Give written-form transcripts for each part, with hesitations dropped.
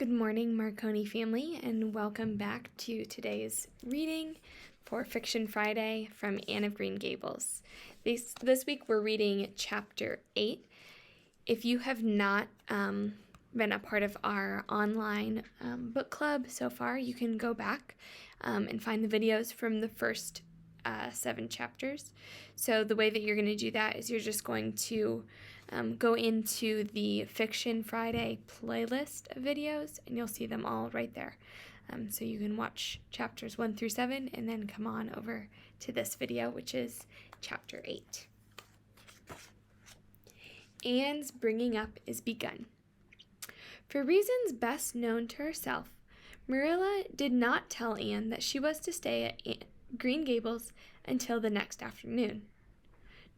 Good morning, Marconi family, and welcome back to today's reading for Fiction Friday from Anne of Green Gables. This week we're reading Chapter 8. If you have not been a part of our online book club so far, you can go back and find the videos from the first 7 chapters. So the way that you're going to do that is you're just going to go into the Fiction Friday playlist of videos, and you'll see them all right there. So you can watch chapters 1 through 7 and then come on over to this video, which is chapter 8. Anne's bringing up is begun. For reasons best known to herself, Marilla did not tell Anne that she was to stay at Green Gables until the next afternoon.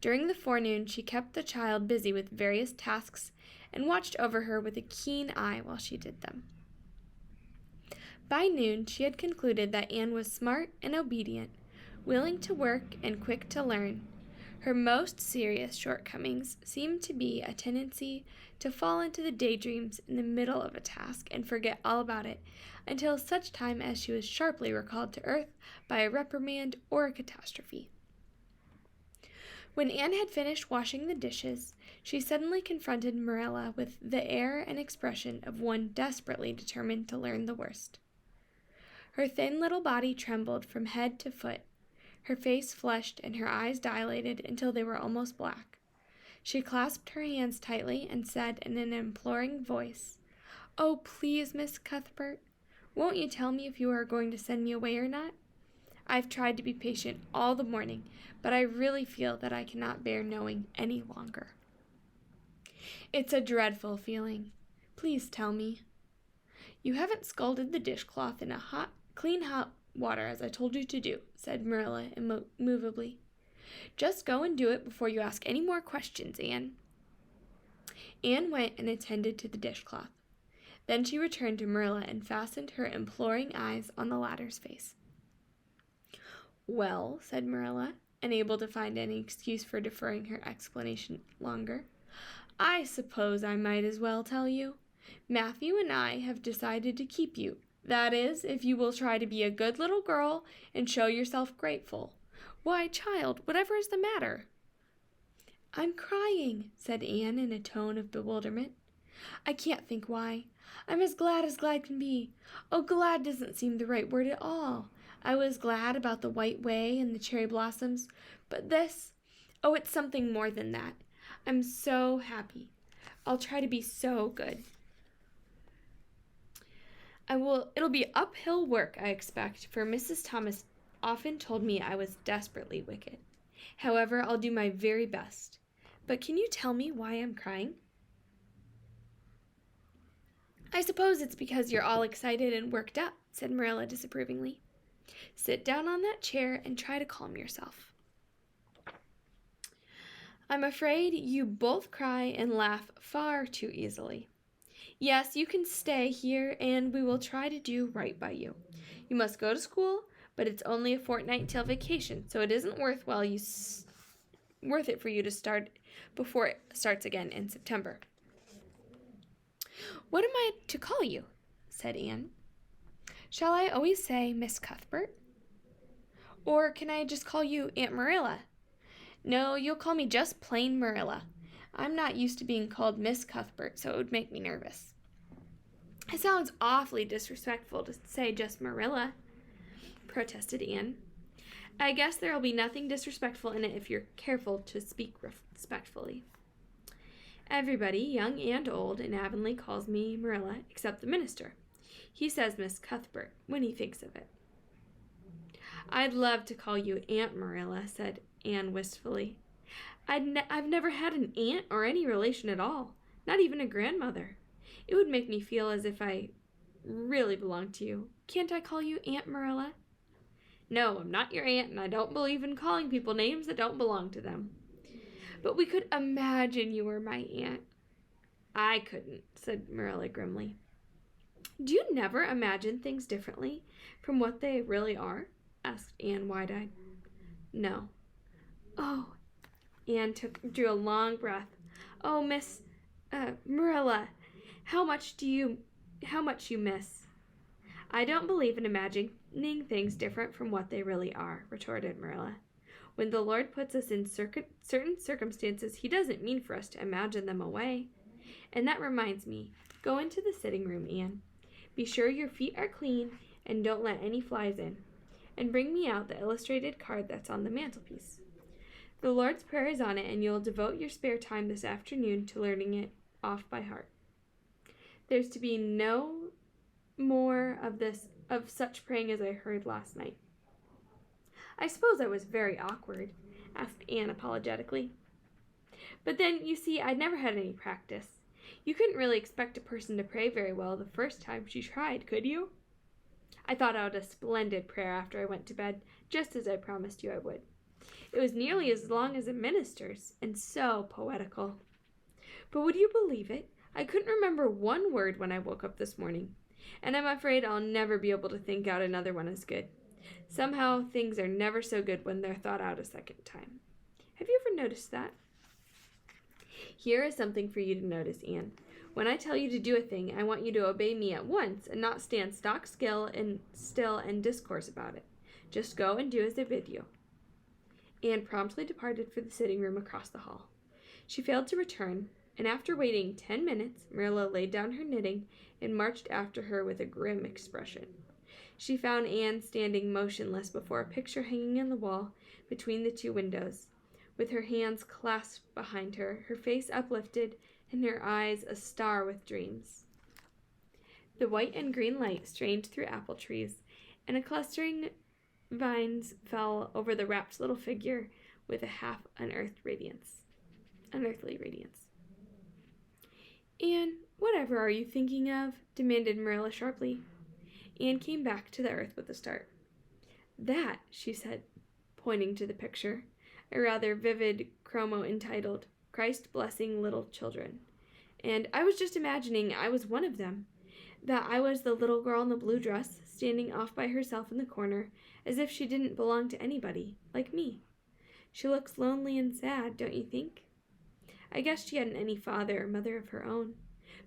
During the forenoon, she kept the child busy with various tasks and watched over her with a keen eye while she did them. By noon, she had concluded that Anne was smart and obedient, willing to work and quick to learn. Her most serious shortcomings seemed to be a tendency to fall into the daydreams in the middle of a task and forget all about it until such time as she was sharply recalled to earth by a reprimand or a catastrophe. When Anne had finished washing the dishes, she suddenly confronted Marilla with the air and expression of one desperately determined to learn the worst. Her thin little body trembled from head to foot. Her face flushed and her eyes dilated until they were almost black. She clasped her hands tightly and said in an imploring voice, "Oh, please, Miss Cuthbert, won't you tell me if you are going to send me away or not? I've tried to be patient all the morning, but I really feel that I cannot bear knowing any longer. It's a dreadful feeling. Please tell me." "You haven't scalded the dishcloth in clean hot water as I told you to do," said Marilla immovably. "Just go and do it before you ask any more questions, Anne." Anne went and attended to the dishcloth. Then she returned to Marilla and fastened her imploring eyes on the latter's face. "Well," said Marilla, unable to find any excuse for deferring her explanation longer, "I suppose I might as well tell you. Matthew and I have decided to keep you. That is, if you will try to be a good little girl and show yourself grateful. Why, child, whatever is the matter?" "I'm crying," said Anne in a tone of bewilderment. "I can't think why. I'm as glad can be. Oh, glad doesn't seem the right word at all. I was glad about the white way and the cherry blossoms, but this, oh, it's something more than that. I'm so happy. I'll try to be so good. It'll be uphill work, I expect, for Mrs. Thomas often told me I was desperately wicked. However, I'll do my very best. But can you tell me why I'm crying?" "I suppose it's because you're all excited and worked up," said Marilla disapprovingly. "Sit down on that chair and try to calm yourself. I'm afraid you both cry and laugh far too easily. Yes, you can stay here, and we will try to do right by you. You must go to school, but it's only a fortnight till vacation, so it isn't worth it for you to start before it starts again in September." "What am I to call you?" said Anne. "Shall I always say Miss Cuthbert? Or can I just call you Aunt Marilla?" "No, you'll call me just plain Marilla. I'm not used to being called Miss Cuthbert, so it would make me nervous." "It sounds awfully disrespectful to say just Marilla," protested Anne. "I guess there'll be nothing disrespectful in it if you're careful to speak respectfully. Everybody, young and old, in Avonlea calls me Marilla, except the minister. He says Miss Cuthbert when he thinks of it." "I'd love to call you Aunt Marilla," said Anne wistfully. I've never had an aunt or any relation at all, not even a grandmother. It would make me feel as if I really belonged to you. Can't I call you Aunt Marilla?" "No, I'm not your aunt, and I don't believe in calling people names that don't belong to them." "But we could imagine you were my aunt." "I couldn't," said Marilla grimly. "Do you never imagine things differently from what they really are?" asked Anne wide-eyed. "No." "Oh," Anne drew a long breath. "Oh, Marilla, how much do you how much you miss. I don't believe in imagining things different from what they really are, retorted Marilla. When the Lord puts us in certain circumstances, he doesn't mean for us to imagine them away. And that reminds me, go into the sitting room, Anne. Be sure your feet are clean and don't let any flies in. And bring me out the illustrated card that's on the mantelpiece. The Lord's Prayer is on it, and you'll devote your spare time this afternoon to learning it off by heart. There's to be no more of such praying as I heard last night. I suppose I was very awkward, asked Anne apologetically. But then, you see, I'd never had any practice. You couldn't really expect a person to pray very well the first time she tried, could you? I thought out a splendid prayer after I went to bed, just as I promised you I would. It was nearly as long as a minister's, and so poetical. But would you believe it? I couldn't remember one word when I woke up this morning, and I'm afraid I'll never be able to think out another one as good. Somehow, things are never so good when they're thought out a second time. Have you ever noticed that? Here is something for you to notice, Anne. When I tell you to do a thing, I want you to obey me at once and not stand stock still and discourse about it. Just go and do as I bid you. Anne promptly departed for the sitting room across the hall. She failed to return, and after waiting 10 minutes, Marilla laid down her knitting and marched after her with a grim expression. She found Anne standing motionless before a picture hanging on the wall between the two windows, with her hands clasped behind her, her face uplifted, and her eyes a star with dreams. The white and green light strained through apple trees, and a clustering vines fell over the rapt little figure with a half-unearthly radiance. Anne, whatever are you thinking of? Demanded Marilla sharply. Anne came back to the earth with a start. That, she said, pointing to the picture, a rather vivid chromo entitled, Christ Blessing Little Children. And I was just imagining I was one of them, that I was the little girl in the blue dress, standing off by herself in the corner, as if she didn't belong to anybody, like me. She looks lonely and sad, don't you think? I guess she hadn't any father or mother of her own,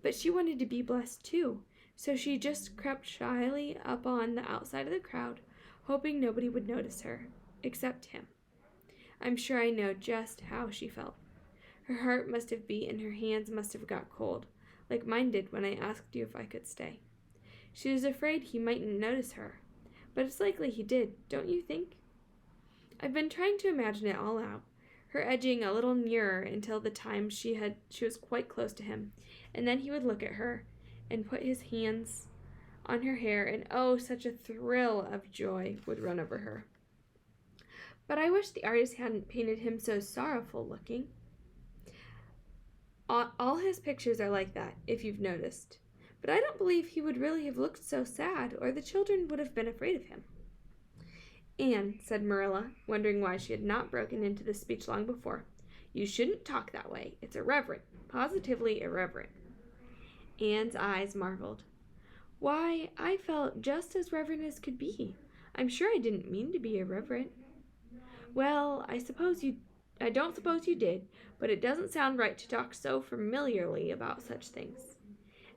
but she wanted to be blessed too, so she just crept shyly up on the outside of the crowd, hoping nobody would notice her, except him. I'm sure I know just how she felt. Her heart must have beat and her hands must have got cold, like mine did when I asked you if I could stay. She was afraid he mightn't notice her, but it's likely he did, don't you think? I've been trying to imagine it all out, her edging a little nearer until the time she was quite close to him, and then he would look at her and put his hands on her hair, and oh, such a thrill of joy would run over her. But I wish the artist hadn't painted him so sorrowful looking. All his pictures are like that, if you've noticed. But I don't believe he would really have looked so sad, or the children would have been afraid of him. Anne, said Marilla, wondering why she had not broken into this speech long before, you shouldn't talk that way. It's irreverent, positively irreverent. Anne's eyes marveled. Why, I felt just as reverent as could be. I'm sure I didn't mean to be irreverent. Well, I don't suppose you did, but it doesn't sound right to talk so familiarly about such things.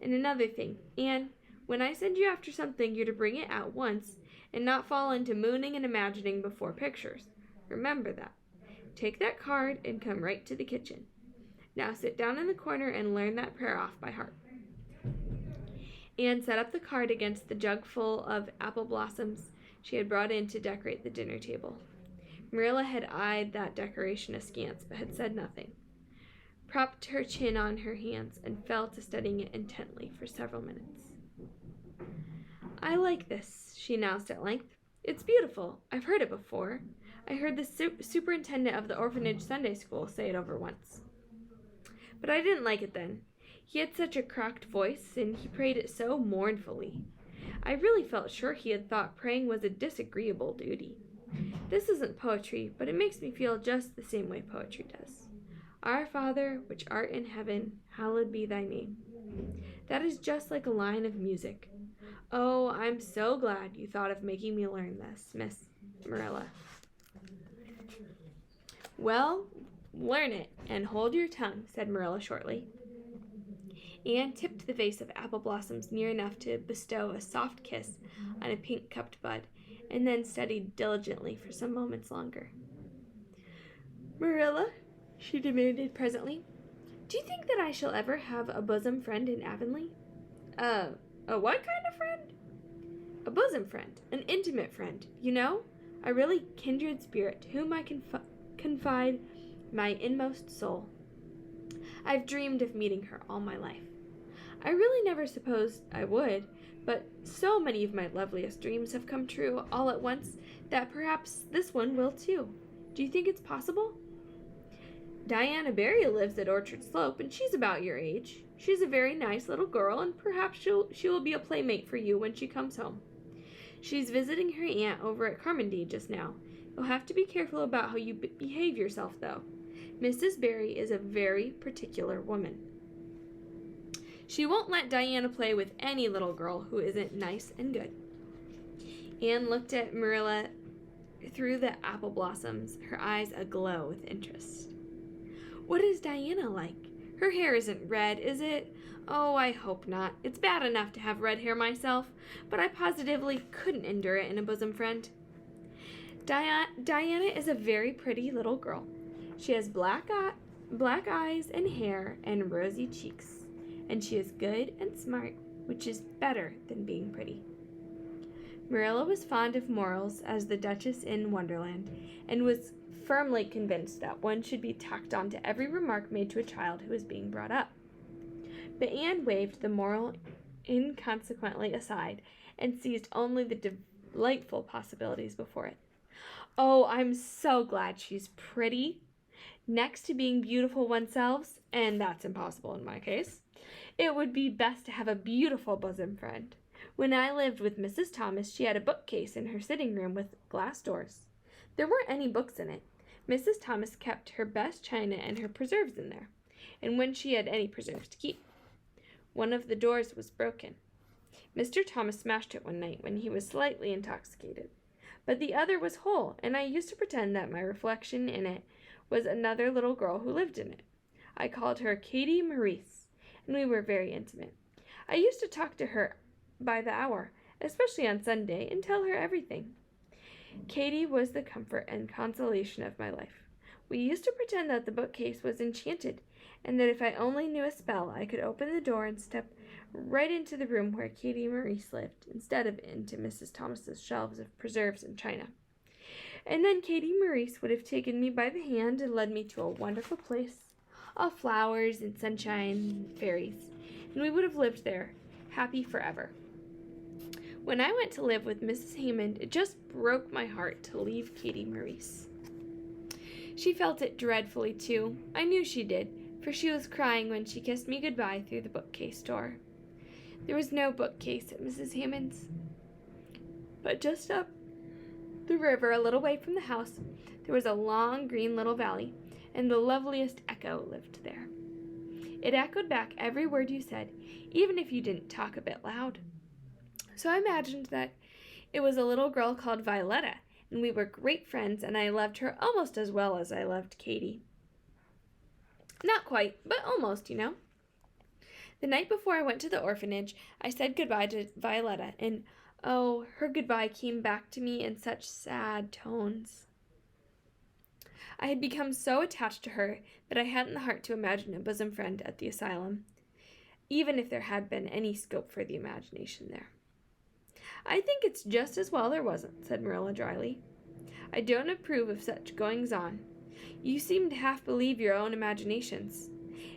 And another thing, Anne, when I send you after something, you're to bring it at once and not fall into mooning and imagining before pictures. Remember that. Take that card and come right to the kitchen. Now sit down in the corner and learn that prayer off by heart. Anne set up the card against the jug full of apple blossoms she had brought in to decorate the dinner table. Marilla had eyed that decoration askance, but had said nothing, propped her chin on her hands, and fell to studying it intently for several minutes. I like this, she announced at length. It's beautiful. I've heard it before. I heard the superintendent of the orphanage Sunday school say it over once. But I didn't like it then. He had such a cracked voice, and he prayed it so mournfully. I really felt sure he had thought praying was a disagreeable duty. This isn't poetry, but it makes me feel just the same way poetry does. Our Father, which art in heaven, hallowed be thy name. That is just like a line of music. Oh, I'm so glad you thought of making me learn this, Miss Marilla. Well, learn it, and hold your tongue, said Marilla shortly. Anne tipped the vase of apple blossoms near enough to bestow a soft kiss on a pink-cupped bud, and then studied diligently for some moments longer. "Marilla," she demanded presently, "do you think that I shall ever have a bosom friend in Avonlea?" A what kind of friend?" "A bosom friend, an intimate friend, you know, a really kindred spirit to whom I can confide my inmost soul. I've dreamed of meeting her all my life. I really never supposed I would, but so many of my loveliest dreams have come true all at once that perhaps this one will too. Do you think it's possible?" "Diana Barry lives at Orchard Slope, and she's about your age. She's a very nice little girl, and perhaps she will be a playmate for you when she comes home. She's visiting her aunt over at Carmody just now. You'll have to be careful about how you behave yourself, though. Mrs. Barry is a very particular woman. She won't let Diana play with any little girl who isn't nice and good." Anne looked at Marilla through the apple blossoms, her eyes aglow with interest. "What is Diana like? Her hair isn't red, is it? Oh, I hope not. It's bad enough to have red hair myself, but I positively couldn't endure it in a bosom friend." Diana is a very pretty little girl. She has black eyes and hair and rosy cheeks, and she is good and smart, which is better than being pretty." Marilla was fond of morals as the Duchess in Wonderland, and was firmly convinced that one should be tacked on to every remark made to a child who was being brought up. But Anne waved the moral inconsequently aside and seized only the delightful possibilities before it. "Oh, I'm so glad she's pretty. Next to being beautiful oneself, and that's impossible in my case, it would be best to have a beautiful bosom friend. When I lived with Mrs. Thomas, she had a bookcase in her sitting room with glass doors. There weren't any books in it. Mrs. Thomas kept her best china and her preserves in there, and when she had any preserves to keep. One of the doors was broken. Mr. Thomas smashed it one night when he was slightly intoxicated. But the other was whole, and I used to pretend that my reflection in it was another little girl who lived in it. I called her Katie Maurice, and we were very intimate. I used to talk to her by the hour, especially on Sunday, and tell her everything. Katie was the comfort and consolation of my life. We used to pretend that the bookcase was enchanted, and that if I only knew a spell, I could open the door and step right into the room where Katie Maurice lived, instead of into Mrs. Thomas's shelves of preserves and china. And then Katie Maurice would have taken me by the hand and led me to a wonderful place, all flowers and sunshine and fairies, and we would have lived there, happy forever. When I went to live with Mrs. Hammond, it just broke my heart to leave Katie Maurice. She felt it dreadfully, too. I knew she did, for she was crying when she kissed me goodbye through the bookcase door. There was no bookcase at Mrs. Hammond's, but just up the river, a little way from the house, there was a long green little valley, and the loveliest echo lived there. It echoed back every word you said, even if you didn't talk a bit loud. So I imagined that it was a little girl called Violetta, and we were great friends, and I loved her almost as well as I loved Katie. Not quite, but almost, you know. The night before I went to the orphanage, I said goodbye to Violetta, and oh, her goodbye came back to me in such sad tones. I had become so attached to her that I hadn't the heart to imagine a bosom friend at the asylum, even if there had been any scope for the imagination there. "I think it's just as well there wasn't," said Marilla dryly. "I don't approve of such goings-on. You seem to half believe your own imaginations.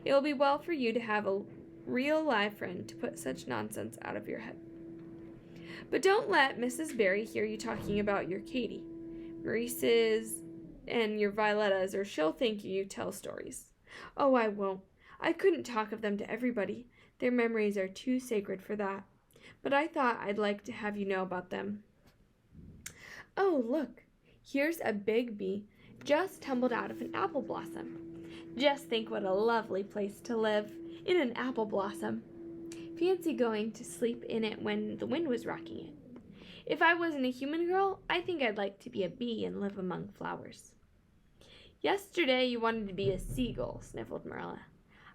It will be well for you to have a real live friend to put such nonsense out of your head. But don't let Mrs. Barry hear you talking about your Katie Maurice's and your Violettas, or she'll think you tell stories." "Oh, I won't. I couldn't talk of them to everybody. Their memories are too sacred for that. But I thought I'd like to have you know about them. Oh, look, here's a big bee just tumbled out of an apple blossom. Just think what a lovely place to live, in an apple blossom. Fancy going to sleep in it when the wind was rocking it. If I wasn't a human girl, I think I'd like to be a bee and live among flowers." "Yesterday you wanted to be a seagull," sniffled Marilla.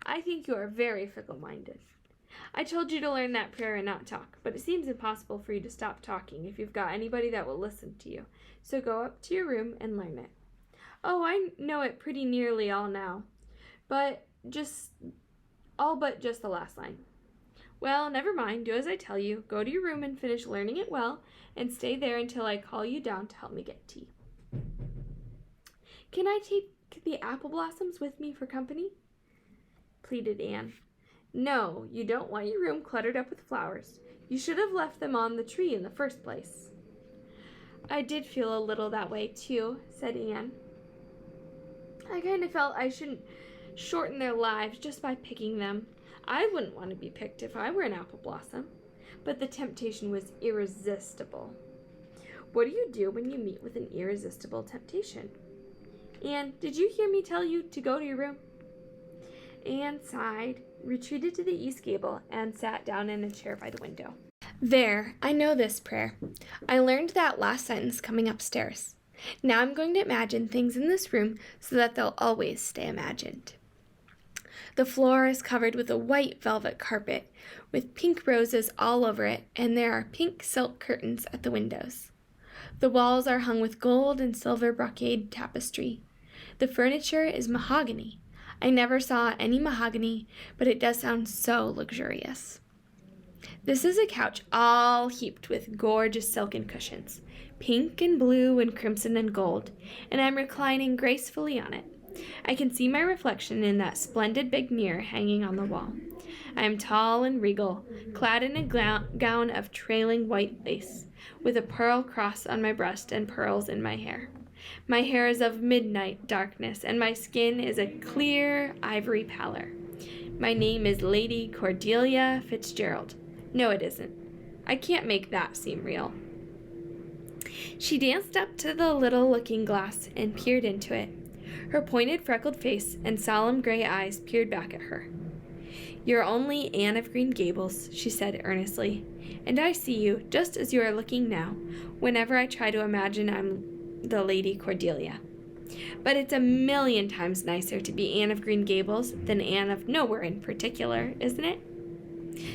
"I think you are very fickle-minded. I told you to learn that prayer and not talk, but it seems impossible for you to stop talking if you've got anybody that will listen to you. So go up to your room and learn it. Oh, I know it pretty nearly all now, but just the last line. Well, never mind. Do as I tell you. Go to your room and finish learning it well, and stay there until I call you down to help me get tea. Can I take the apple blossoms with me for company? Pleaded Anne. No, you don't want your room cluttered up with flowers. You should have left them on the tree in the first place. I did feel a little that way, too, said Anne. I kind of felt I shouldn't shorten their lives just by picking them. I wouldn't want to be picked if I were an apple blossom, but the temptation was irresistible. What do you do when you meet with an irresistible temptation? Anne, did you hear me tell you to go to your room? Anne sighed, retreated to the east gable, and sat down in a chair by the window. There, I know this prayer. I learned that last sentence coming upstairs. Now I'm going to imagine things in this room so that they'll always stay imagined. The floor is covered with a white velvet carpet with pink roses all over it, and there are pink silk curtains at the windows. The walls are hung with gold and silver brocade tapestry. The furniture is mahogany. I never saw any mahogany, but it does sound so luxurious. This is a couch all heaped with gorgeous silken cushions, pink and blue and crimson and gold, and I'm reclining gracefully on it. I can see my reflection in that splendid big mirror hanging on the wall. I am tall and regal, clad in a gown of trailing white lace, with a pearl cross on my breast and pearls in my hair. My hair is of midnight darkness, and my skin is a clear ivory pallor. My name is Lady Cordelia Fitzgerald. No, it isn't. I can't make that seem real. She danced up to the little looking-glass and peered into it. Her pointed, freckled face and solemn gray eyes peered back at her. You're only Anne of Green Gables, she said earnestly, and I see you just as you are looking now, whenever I try to imagine I'm the Lady Cordelia. But it's a million times nicer to be Anne of Green Gables than Anne of nowhere in particular, isn't it?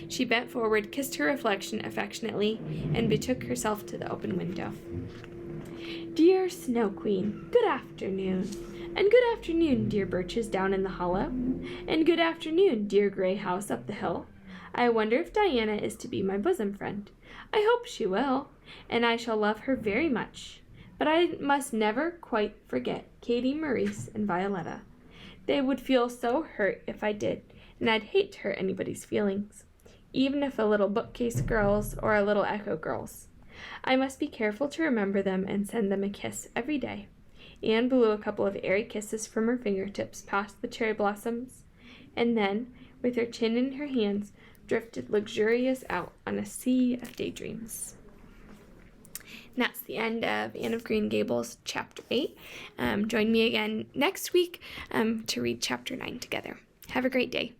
She bent forward, kissed her reflection affectionately, and betook herself to the open window. Dear Snow Queen, good afternoon. And good afternoon, dear birches down in the hollow. And good afternoon, dear gray house up the hill. I wonder if Diana is to be my bosom friend. I hope she will, and I shall love her very much. But I must never quite forget Katie, Maurice, and Violetta. They would feel so hurt if I did, and I'd hate to hurt anybody's feelings, even if a little bookcase girls or a little echo girls. I must be careful to remember them and send them a kiss every day. Anne blew a couple of airy kisses from her fingertips past the cherry blossoms, and then, with her chin in her hands, drifted luxurious out on a sea of daydreams. And that's the end of Anne of Green Gables, Chapter 8. Join me again next week to read Chapter 9 together. Have a great day.